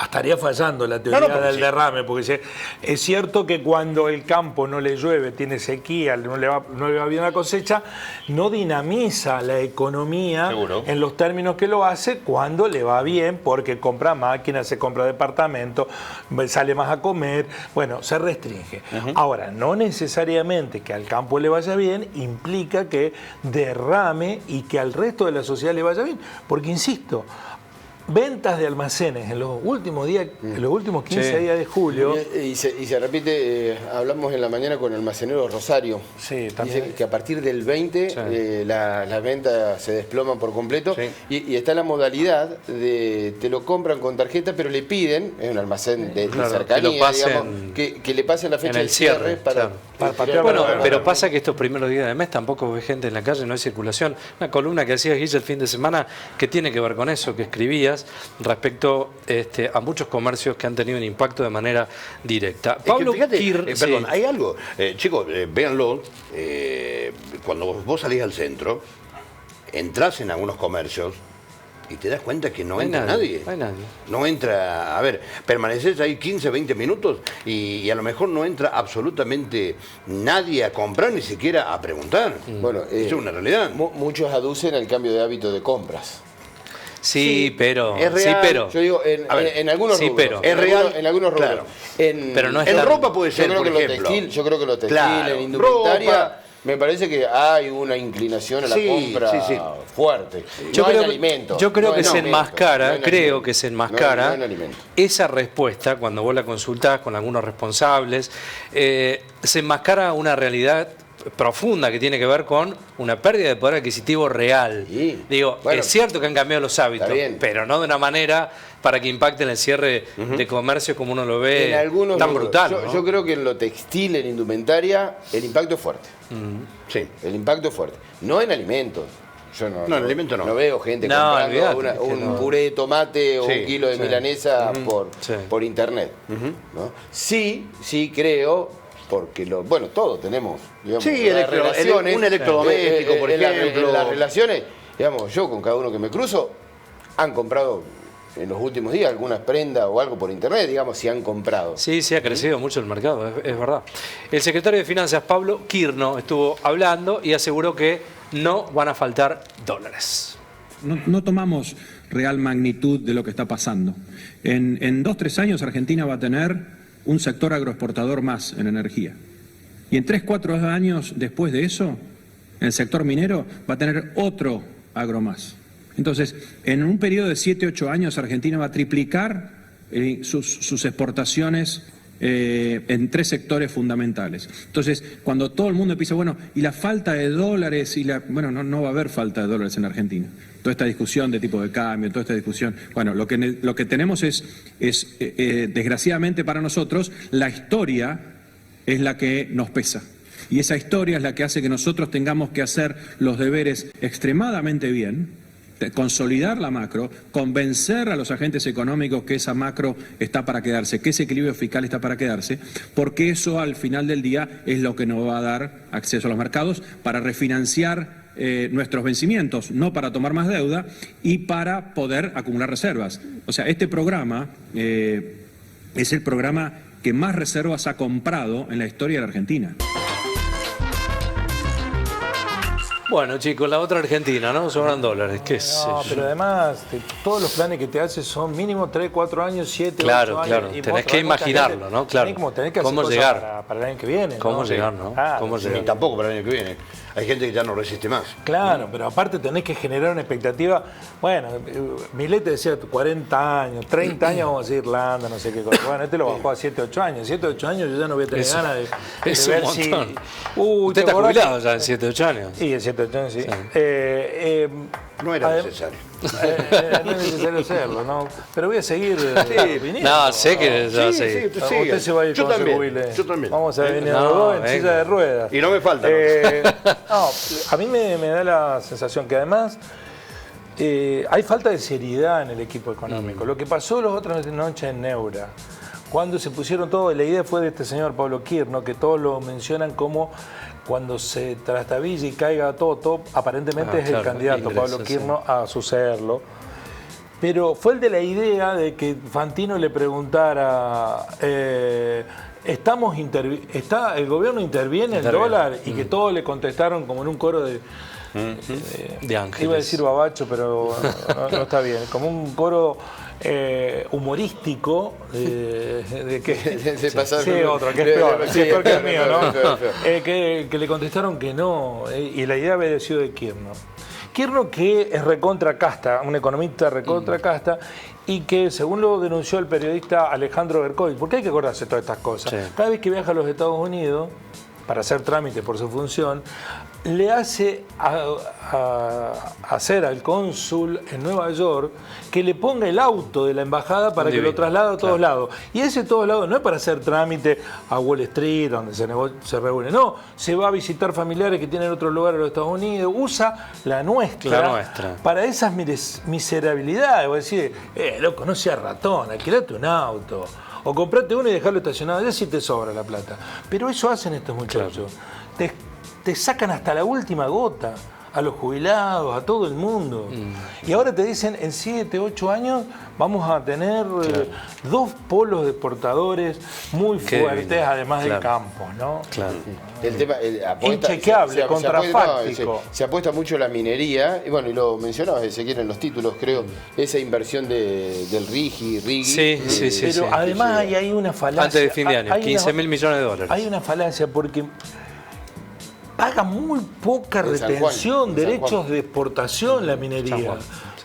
Estaría fallando la teoría del derrame, porque es cierto que cuando el campo no le llueve, tiene sequía, no le va bien la cosecha, no dinamiza la economía. Seguro. En los términos que lo hace cuando le va bien, porque compra máquinas, se compra departamento, sale más a comer, bueno, se restringe. Ahora, no necesariamente que al campo le vaya bien implica que derrame y que al resto de la sociedad le vaya bien, porque insisto, ventas de almacenes en los últimos días, en los últimos 15 días de julio. Y se repite, hablamos en la mañana con el almacenero Rosario. Sí, también. Dice que a partir del 20 las ventas se desploman por completo. Sí. Y está la modalidad de te lo compran con tarjeta, pero le piden, es un almacén de cercanía, que le pasen la fecha en el de cierre para bueno, pero pasa que estos primeros días de mes tampoco ve gente en la calle, no hay circulación. Una columna que hacías, Guille, el fin de semana, que tiene que ver con eso, que escribías respecto a muchos comercios que han tenido un impacto de manera directa. Pablo, fíjate, perdón, sí. hay algo, chicos, véanlo, cuando vos salís al centro, entrás en algunos comercios y te das cuenta que no entra nadie. No hay nadie. No entra, a ver, permaneces ahí 15, 20 minutos y a lo mejor no entra absolutamente nadie a comprar, ni siquiera a preguntar. Bueno, eso es una realidad. Muchos aducen el cambio de hábito de compras. Sí, pero... es real. Sí, pero... Yo digo, en algunos sí, rubros. pero... Es real. En algunos rubros. Claro. Pero no es en tan... ropa puede ser, yo creo por que ejemplo. Yo creo que lo textil, Claro, en indumentaria, ropa. me parece que hay una inclinación a la compra fuerte. Yo no creo, en alimentos. yo creo no que en se alimentos, enmascara, no en creo alimentos. que se enmascara No en alimentos. esa respuesta cuando vos la consultás con algunos responsables, se enmascara una realidad profunda que tiene que ver con una pérdida de poder adquisitivo real. Sí. Digo, Bueno, es cierto que han cambiado los hábitos, pero no de una manera para que impacte en el cierre de comercio como uno lo ve tan brutal. Yo creo que en lo textil, en indumentaria, el impacto es fuerte. Sí. El impacto es fuerte. No en alimentos. Yo No, en alimentos no. No veo gente comprando un puré de tomate o un kilo de milanesa por internet. ¿no? Sí creo, porque todos tenemos, digamos, un electrodoméstico, por ejemplo. En las relaciones, digamos, yo con cada uno que me cruzo, han comprado en los últimos días algunas prendas o algo por internet, digamos, si han comprado. Sí, ha crecido mucho el mercado, es verdad. El secretario de Finanzas, Pablo Quirno, estuvo hablando y aseguró que no van a faltar dólares. No tomamos real magnitud de lo que está pasando. En 2-3 años Argentina va a tener un sector agroexportador más en energía. Y en 3-4 años después de eso, el sector minero va a tener otro agro más. Entonces, en un periodo de 7-8 años, Argentina va a triplicar sus exportaciones en 3 sectores fundamentales. Entonces, cuando todo el mundo empieza, y la falta de dólares, no va a haber falta de dólares en Argentina. Toda esta discusión de tipo de cambio, toda esta discusión, lo que tenemos es desgraciadamente para nosotros, la historia es la que nos pesa. Y esa historia es la que hace que nosotros tengamos que hacer los deberes extremadamente bien, consolidar la macro, convencer a los agentes económicos que esa macro está para quedarse, que ese equilibrio fiscal está para quedarse, porque eso al final del día es lo que nos va a dar acceso a los mercados para refinanciar nuestros vencimientos, no para tomar más deuda y para poder acumular reservas. O sea, este programa es el programa que más reservas ha comprado en la historia de la Argentina. Bueno, chicos, la otra Argentina, ¿no? Sobran dólares, qué sé yo. Pero además, todos los planes que te haces son mínimo 3, 4 años, 7, 8 años. Claro, tenés que imaginarlo, ¿no? Claro. Tenés que hacer ¿Cómo cosas llegar? Para el año que viene. ¿Cómo llegar, no? ¿Cómo llegar? Ni tampoco para el año que viene. Hay gente que ya no resiste más. Claro, pero aparte tenés que generar una expectativa. Bueno, Milei te decía 40 años, 30 años vamos a ir Irlanda, no sé qué cosa. Bueno, este lo bajó a 7, 8 años. 7, 8 años yo ya no voy a tener ganas de es ver un montón. si... Usted está jubilado ya en 7, 8 años. Sí, en 7, 8 años, sí. No era necesario. No es necesario hacerlo, ¿no? Pero voy a seguir viniendo. No, sé que Sí, va a sí, seguir. Usted se va a ir Yo cuando se también, jubile. yo también. Vamos a venir No, los dos en venga. silla de ruedas. Y no me falta. No, a mí me da la sensación que además hay falta de seriedad en el equipo económico. Lo que pasó las otras noches en Neura, cuando se pusieron todo, la idea fue de este señor Pablo Kirchner, que todos lo mencionan como cuando se trastabille y caiga todo, aparentemente es el candidato Pablo Kirchner a sucederlo. Pero fue el de la idea de que Fantino le preguntara, el gobierno interviene el dólar, y que todos le contestaron como en un coro de ángeles. Iba a decir babacho, pero no está bien, como un coro humorístico de que sí, otro que es peor, sí, peor que el mío, ¿no? Que le contestaron que no, y la idea había sido de Kirchner. Kirchner, que es recontra casta, un economista recontra casta, y que según lo denunció el periodista Alejandro Berkovich, porque hay que acordarse de todas estas cosas, cada vez que viaja a los Estados Unidos para hacer trámites por su función, le hace hacer al cónsul en Nueva York que le ponga el auto de la embajada para que lo traslade a todos lados. Y ese todos lados no es para hacer trámite a Wall Street, donde se reúne. No, se va a visitar familiares que tienen otro lugar en los Estados Unidos. Usa la nuestra para esas miserabilidades. Vos decís, loco, no seas ratón, alquilate un auto. O comprate uno y dejarlo estacionado. Ya sí te sobra la plata. Pero eso hacen estos muchachos. Te sacan hasta la última gota a los jubilados, a todo el mundo. Y ahora te dicen, en 7, 8 años vamos a tener 2 polos de exportadores muy fuertes, además de campos, ¿no? El tema inchequeable, contrafáctico. Se apuesta mucho a la minería, y bueno, y lo mencionabas, Ezequiel, en los títulos, creo, esa inversión del RIGI. Sí. Pero además hay una falacia. Antes de fin de año, 15.000 millones de dólares. Hay una falacia porque paga muy poca retención, derechos de exportación la minería.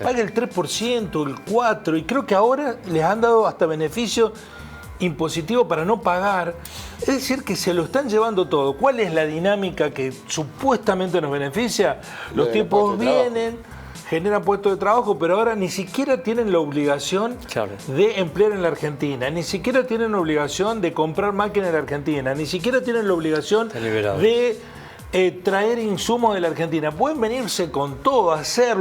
Paga el 3%, el 4%, y creo que ahora les han dado hasta beneficios impositivos para no pagar. Es decir, que se lo están llevando todo. ¿Cuál es la dinámica que supuestamente nos beneficia? Los tipos vienen, generan puestos de trabajo, pero ahora ni siquiera tienen la obligación de emplear en la Argentina, ni siquiera tienen la obligación de comprar máquinas en la Argentina, ni siquiera tienen la obligación de traer insumos de la Argentina. Pueden venirse con todo, hacer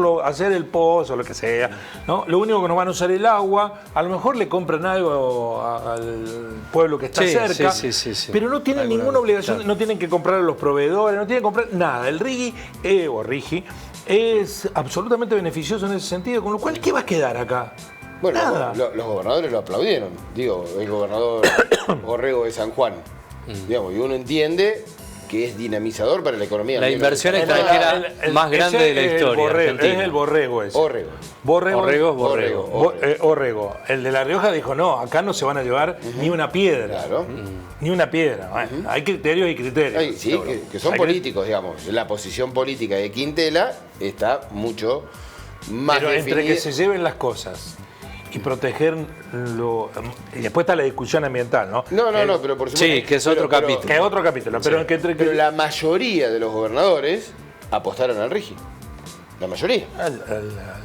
el pozo, lo que sea, ¿no? Lo único que nos van a usar el agua, a lo mejor le compran algo al pueblo que está cerca, pero no tienen ninguna obligación, no tienen que comprar a los proveedores, no tienen que comprar nada. El RIGI o RIGI es absolutamente beneficioso en ese sentido, con lo cual, ¿qué va a quedar acá? Bueno, nada. Los gobernadores lo aplaudieron. Digo, el gobernador Orrego de San Juan. Digamos, y uno entiende que es dinamizador para la economía. La inversión extranjera más grande de la historia. Es el borrego ese. Orrego. Orrego. El de La Rioja dijo, no, acá no se van a llevar ni una piedra. Ni una piedra. Bueno, hay criterios y criterios. Sí, que son políticos, digamos. La posición política de Quintela está mucho más pero definida. Entre que se lleven las cosas y proteger y después está la discusión ambiental, ¿no? No, pero por supuesto. Sí, que es otro capítulo. Que es otro capítulo. Pero la mayoría de los gobernadores apostaron al RIGI. La mayoría. Al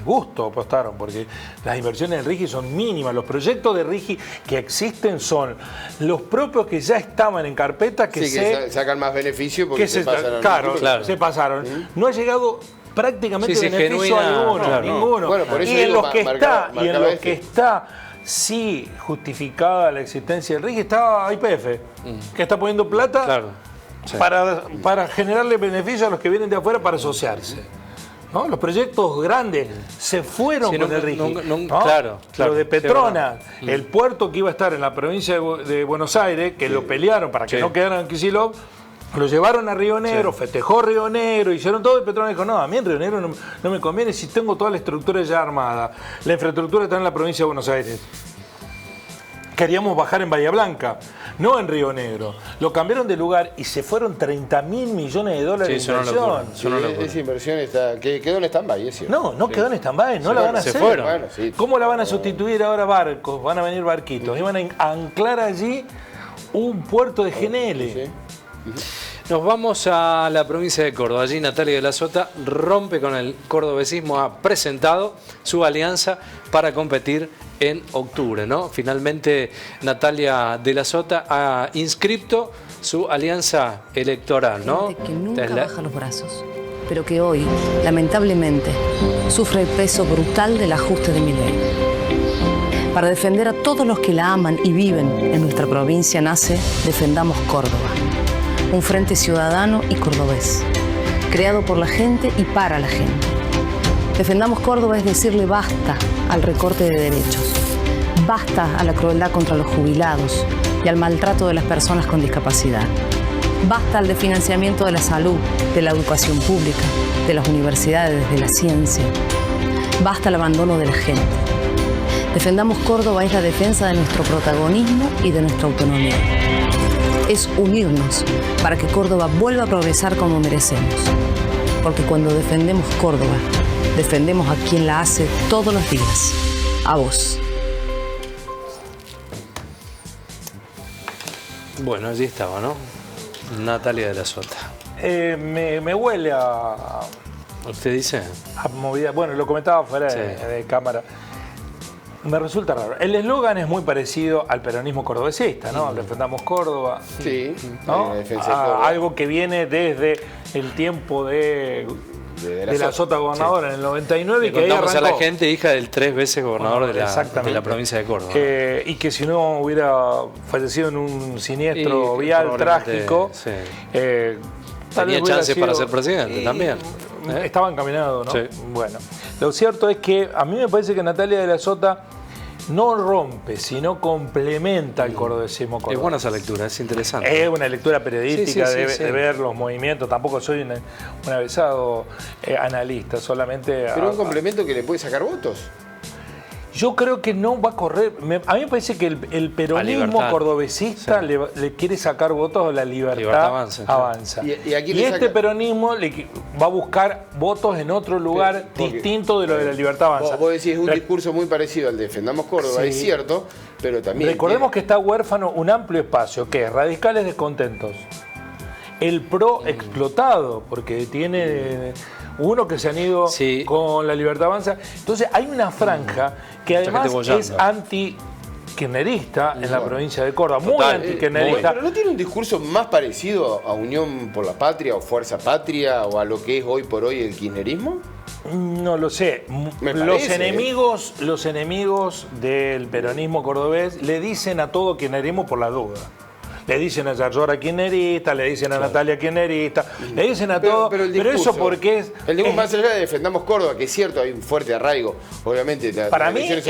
gusto apostaron, porque las inversiones del RIGI son mínimas. Los proyectos de RIGI que existen son los propios que ya estaban en carpeta, que que sacan más beneficio porque se pasaron. Claro, se pasaron. No ha llegado prácticamente beneficio alguno, ninguno. Bueno, por eso y en los que está sí justificada la existencia del RIGI está YPF, que está poniendo plata para generarle beneficio a los que vienen de afuera para asociarse. ¿No? Los proyectos grandes se fueron con el RIGI. Lo de Petronas, el puerto que iba a estar en la provincia de Buenos Aires, que lo pelearon para que no quedara en Kicillof, lo llevaron a Río Negro, festejó Río Negro, hicieron todo, y Petronas dijo, no, a mí en Río Negro no me conviene si tengo toda la estructura ya armada. La infraestructura está en la provincia de Buenos Aires. Queríamos bajar en Bahía Blanca, no en Río Negro. Lo cambiaron de lugar y se fueron 30.000 millones de dólares de inversión. Esa inversión quedó en stand-by, es cierto. No quedó en stand-by, no la van a hacer. Bueno, ¿Cómo la van a sustituir ahora barcos? Van a venir barquitos y van a anclar allí un puerto de GNL. Nos vamos a la provincia de Córdoba. Allí Natalia de la Sota rompe con el cordobesismo, ha presentado su alianza para competir en octubre, ¿no? Finalmente Natalia de la Sota ha inscrito su alianza electoral, ¿no? Gente que nunca baja los brazos, pero que hoy, lamentablemente, sufre el peso brutal del ajuste de Milei. Para defender a todos los que la aman y viven en nuestra provincia nace Defendamos Córdoba, un frente ciudadano y cordobés, creado por la gente y para la gente. Defendamos Córdoba es decirle basta al recorte de derechos, basta a la crueldad contra los jubilados y al maltrato de las personas con discapacidad. Basta al desfinanciamiento de la salud, de la educación pública, de las universidades, de la ciencia. Basta al abandono de la gente. Defendamos Córdoba es la defensa de nuestro protagonismo y de nuestra autonomía. Es unirnos para que Córdoba vuelva a progresar como merecemos. Porque cuando defendemos Córdoba, defendemos a quien la hace todos los días. A vos. Bueno, allí estaba, ¿no? Natalia de la Sota. Me huele a ¿Usted dice? A movida. Bueno, lo comentaba fuera de cámara. Me resulta raro. El eslogan es muy parecido al peronismo cordobesista, ¿no? Defendamos Córdoba. Sí. ¿No? Algo que viene desde el tiempo de la Sota gobernadora en el 99. Le contamos a la gente, hija del 3 veces gobernador de la provincia de Córdoba. Y que si no hubiera fallecido en un siniestro vial trágico, tenía chances para ser presidente también. Estaba encaminado, ¿no? Sí. Bueno, lo cierto es que a mí me parece que Natalia de la Sota no rompe, sino complementa el cordobesismo cordobés. Es buena esa lectura, es interesante. Es una lectura periodística de ver los movimientos. Tampoco soy un avesado analista, solamente... Pero un complemento que le puede sacar votos. Yo creo que no va a correr. A mí me parece que el peronismo cordobesista le quiere sacar votos a la libertad avanza. Y este peronismo va a buscar votos en otro lugar distinto de lo de la libertad avanza. Vos decís, es un discurso muy parecido al de Defendamos Córdoba, es cierto, pero también... Recordemos que está huérfano un amplio espacio, que es radicales descontentos. El pro explotado, porque tiene... uno que se han ido con la libertad avanza. Entonces hay una franja que además es anti-kirchnerista en la provincia de Córdoba, muy anti-kirchnerista. ¿Pero no tiene un discurso más parecido a Unión por la Patria o Fuerza Patria o a lo que es hoy por hoy el kirchnerismo? No lo sé. Los enemigos del peronismo cordobés le dicen a todo kirchnerismo por la duda. Le dicen a Yarlora kirchnerista, le dicen a Natalia kirchnerista, le dicen a todo, pero eso porque es... El discurso más allá de Defendamos Córdoba, que es cierto, hay un fuerte arraigo, obviamente. Para mí es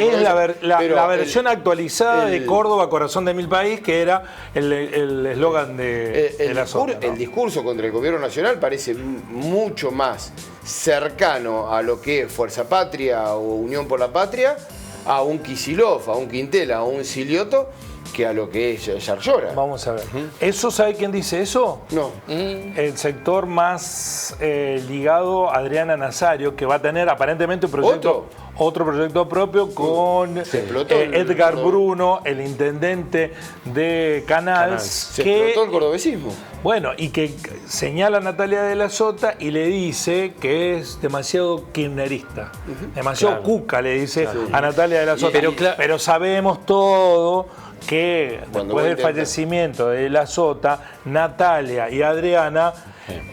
la versión actualizada de Córdoba, corazón de mil país, que era el eslogan de la Sota, ¿no? El discurso contra el gobierno nacional parece mucho más cercano a lo que es Fuerza Patria o Unión por la Patria, a un Kicillof, a un Quintela, a un Silioto, que a lo que es Yarlora. Vamos a ver. ¿Eso sabe quién dice eso? No. El sector más ligado a Adriana Nazario, que va a tener aparentemente un proyecto, otro proyecto propio con Edgar Bruno, el intendente de Canals. Se explotó el cordobesismo. Bueno, y que señala a Natalia de la Sota y le dice que es demasiado kirchnerista. Demasiado cuca, le dice a Natalia de la Sota. Pero sabemos todo que después del fallecimiento de la Sota, Natalia y Adriana,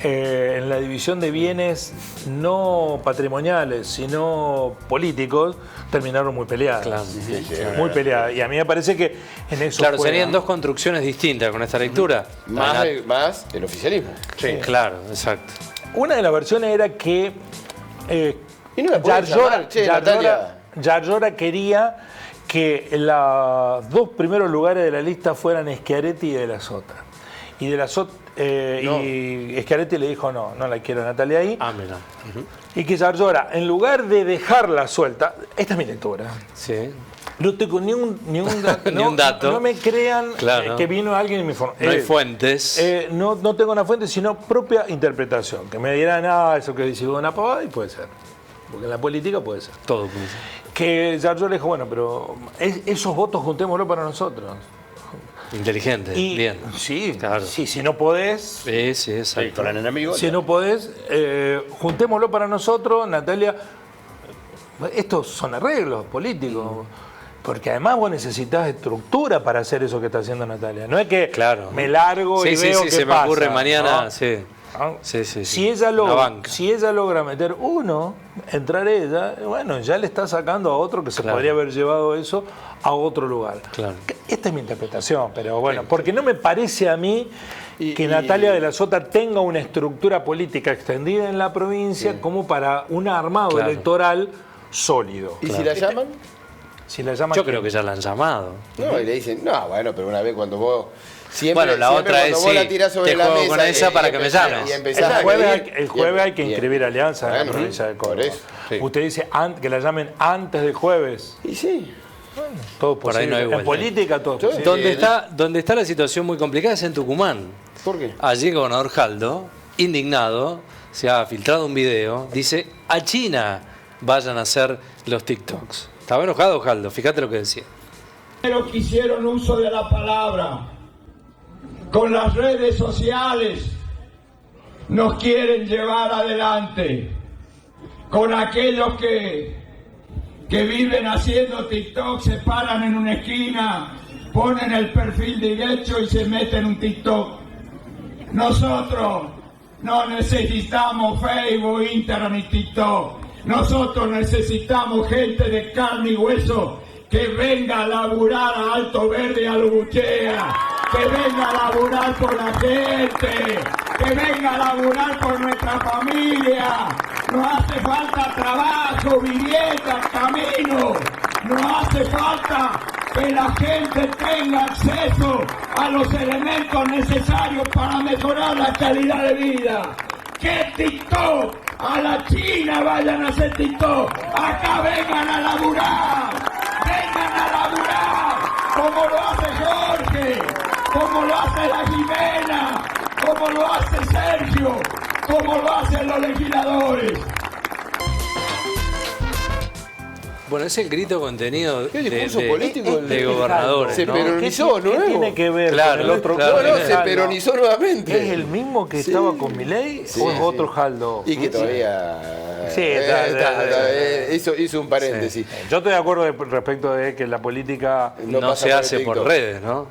en la división de bienes no patrimoniales, sino políticos, terminaron muy peleadas. Muy peleadas. Y a mí me parece que en eso serían dos construcciones distintas con esta lectura. Más el oficialismo. Sí, claro, exacto. Una de las versiones era que Yarlora quería que los dos primeros lugares de la lista fueran Schiaretti y de la Sota. Y de la Sota y Schiaretti le dijo no la quiero Natalia ahí. Mira. Y que Yarlora, en lugar de dejarla suelta, esta es mi lectura. Sí. No tengo ni un dato. No me crean que vino alguien y me informó. No hay fuentes. No tengo una fuente, sino propia interpretación. Que me dirán, eso que dice una pavada, y puede ser. Porque en la política puede ser. Todo puede ser. Que Yarlora le dijo, bueno, pero esos votos juntémoslo para nosotros. Inteligente, Y, bien. Sí, Claro. sí, si no podés, Sí, exacto. Con el enemigo. si no podés, juntémoslo para nosotros, Natalia. Estos son arreglos políticos. Porque además vos necesitas estructura para hacer eso que está haciendo Natalia. No es que me largo y veo qué se me pasa, ocurre mañana, ¿no? sí. ¿No? Sí. Si ella logra meter uno, entrar ella, bueno, ya le está sacando a otro que se podría haber llevado eso a otro lugar. Claro. Esta es mi interpretación, pero bueno, porque no me parece a mí que Natalia de la Sota tenga una estructura política extendida en la provincia como para un armado electoral sólido. ¿Y si la llaman? Si la llaman, Yo creo que ya la han llamado. No, y le dicen, no, bueno, pero una vez cuando vos... Siempre, Bueno, la siempre otra cuando es vos sí, la tirás sobre te la juego mesa con esa para que me empezás- llames. y empezás El jueves hay que inscribir alianza en la Bueno, provincia de Córdoba. por eso, sí. Usted dice que la llamen antes del jueves. Y sí. Todo Por ahí posible. no hay En vuelta. política todo es posible. Donde está la situación muy complicada es en Tucumán. ¿Por qué? Allí el gobernador Jaldo, indignado, se ha filtrado un video, dice, a China vayan a hacer los TikToks. Estaba enojado Jaldo, fíjate lo que decía. Pero que hicieron uso de la palabra, con las redes sociales, nos quieren llevar adelante, con aquellos que viven haciendo TikTok, se paran en una esquina, ponen el perfil derecho y se meten un TikTok. Nosotros no necesitamos Facebook, Instagram ni TikTok. Nosotros necesitamos gente de carne y hueso que venga a laburar a Alto Verde y a Lubuchea, que venga a laburar por la gente, que venga a laburar por nuestra familia. Nos hace falta trabajo, vivienda, camino. Nos hace falta que la gente tenga acceso a los elementos necesarios para mejorar la calidad de vida. ¡Que TikTok! A la China vayan a hacer TikTok. Acá vengan a laburar. Vengan a laburar. Como lo hace Jorge. Como lo hace la Jimena. Como lo hace Sergio. Como lo hacen los legisladores. Bueno, es el grito contenido ¿Qué discurso político de gobernadores, se ¿no? peronizó ¿Qué nuevo? tiene que ver Claro, con el otro? claro. No, se peronizó nuevamente. ¿Es el mismo que estaba con Milei o es otro Jaldo? Y que todavía Sí, hizo un paréntesis. Yo estoy de acuerdo respecto de que la política No pasa se por hace por TikTok. redes, ¿no?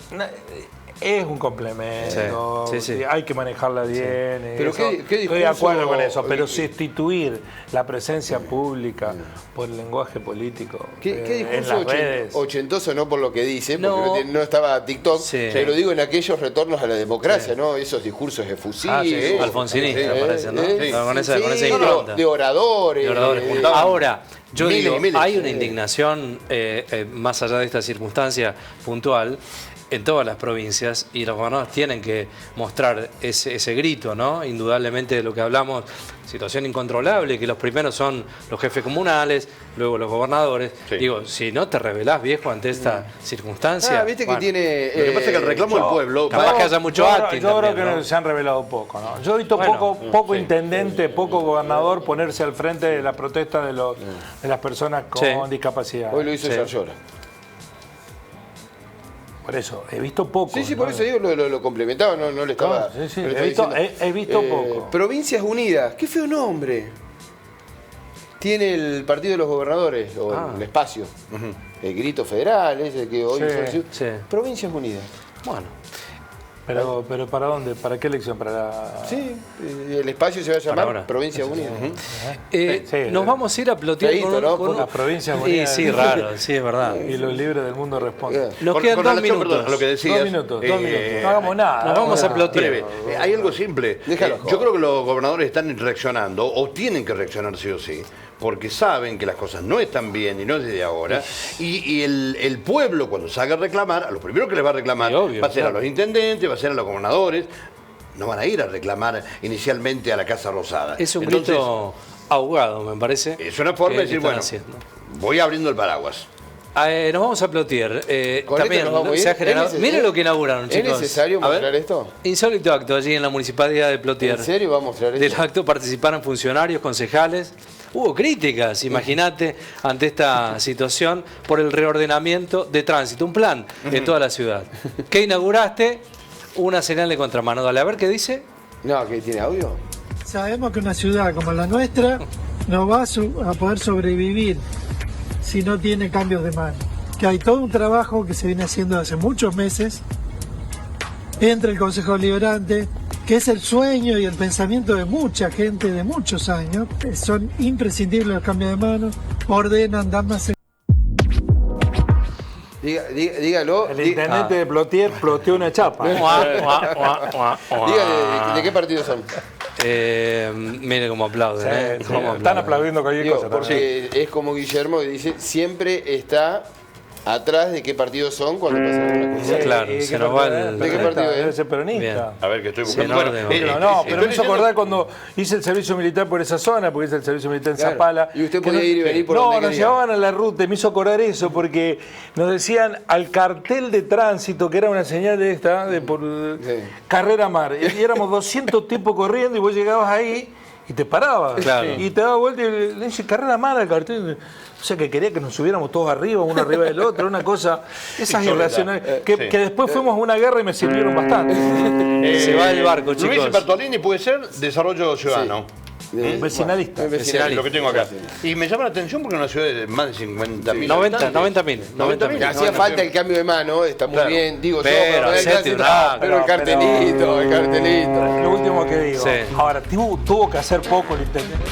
es un complemento, Sí. hay que manejarla bien. Pero eso, ¿qué estoy de acuerdo discurso- con eso, pero sustituir la presencia pública por el lenguaje político ¿Qué en discurso las redes. ochentoso? No por lo que dice, porque No. no estaba TikTok, Sí. pero digo en aquellos retornos a la democracia, ¿no? Esos discursos efusivos. Alfonsinista, parece, ¿no? Con esa impronta. de oradores. Ahora, yo miles digo, y miles. hay una indignación, más allá de esta circunstancia puntual, en todas las provincias, y los gobernadores tienen que mostrar ese grito, ¿no? Indudablemente de lo que hablamos, situación incontrolable, que los primeros son los jefes comunales, luego los gobernadores. Sí. Digo, si no te rebelás, viejo, ante esta circunstancia. Viste bueno, que tiene. Lo que pasa es que el reclamo del pueblo. capaz que haya mucho acting Yo creo también, que ¿no? se han revelado poco, ¿no? Yo he visto Bueno, poco intendente, poco gobernador ponerse al frente de la protesta de las personas con discapacidad. Hoy lo hizo Sí. Yarlora. Por eso, he visto poco. Sí, ¿no? por eso digo, lo complementaba, no le estaba. No, sí, no le he estaba visto- diciendo. he visto poco. Provincias Unidas, qué feo nombre. Tiene el Partido de los Gobernadores, o el espacio. El grito federal, ese que hoy Sí, sí. Provincias Unidas. Bueno, Pero ¿para dónde? ¿Para qué elección? ¿Para la... Sí, el espacio se va a Para llamar ahora. Provincias Unidas. nos vamos a ir a plotear Feíto, con, ¿no? con Las provincias unidas. Sí, raro, sí, es verdad. Y los libres del mundo responden. Nos Con quedan 2 relación, minutos. perdón, a lo que decías. 2 minutos. No hagamos nada. Nos vamos a plotear. Breve. Hay algo simple. Déjalo. Yo creo que los gobernadores están reaccionando, o tienen que reaccionar sí o sí, porque saben que las cosas no están bien y no es desde ahora. Y el pueblo, cuando salga a reclamar, a los primeros que les va a reclamar, Sí, obvio, va a ser claro. a los intendentes, va a ser a los gobernadores. No van a ir a reclamar inicialmente a la Casa Rosada. Es un Entonces, grito ahogado, me parece. es una forma de que decir, están bueno, haciendo. voy abriendo el paraguas. Nos vamos a plotear. Con También esto nos vamos a ir. se ha generado. ¿Es Miren lo que inauguraron, ¿Es chicos. necesario A ver. mostrar esto? Insólito acto allí en la municipalidad de Plotier. ¿En serio va a mostrar Del esto? acto participaron funcionarios, concejales, Hubo críticas, imagínate, ante esta situación por el reordenamiento de tránsito, un plan de toda la ciudad. ¿Qué inauguraste? Una señal de contramano. Dale, a ver qué dice. No, ¿que tiene audio? Sabemos que una ciudad como la nuestra no va a poder sobrevivir si no tiene cambios de mano. Que hay todo un trabajo que se viene haciendo hace muchos meses entre el Consejo Deliberante, que es el sueño y el pensamiento de mucha gente de muchos años. Son imprescindibles los cambios de mano, ordenan, dan más... Dígalo. El intendente de Plotier ploteó una chapa. Dígale, ¿de qué partido son? Mire cómo aplauden. Sí, están aplaudiendo cualquier cosa. Porque es como Guillermo que dice, siempre está atrás de qué partidos son cuando pasan alguna cosa. Claro, se nos va el... ¿De qué partido es? Debe ser peronista. A ver, que estoy buscando. Pero me hizo acordar cuando hice el servicio militar por esa zona, porque hice el servicio militar en Zapala. Y usted podía ir y venir por donde nos quería. llevaban a la ruta y me hizo acordar eso, porque nos decían al cartel de tránsito, que era una señal de esta, de por Carrera Mar, y éramos 200 tipos corriendo y vos llegabas ahí y te parabas. Claro. Y te dabas vuelta y le dice Carrera Mar al cartel. O sea, que quería que nos subiéramos todos arriba, uno arriba del otro, una cosa, esas irracionales, que después fuimos a una guerra y me sirvieron bastante. Se va el barco, chicos. Luis Bertolini puede ser desarrollo ciudadano. Vecinalista. Lo que tengo acá. Y me llama la atención porque es una ciudad de más de 50.000 90.000. Hacía falta el cambio de mano, está muy bien, digo pero pero el cartelito, Lo último que digo. Sí. Ahora, tuvo que hacer poco el intendente.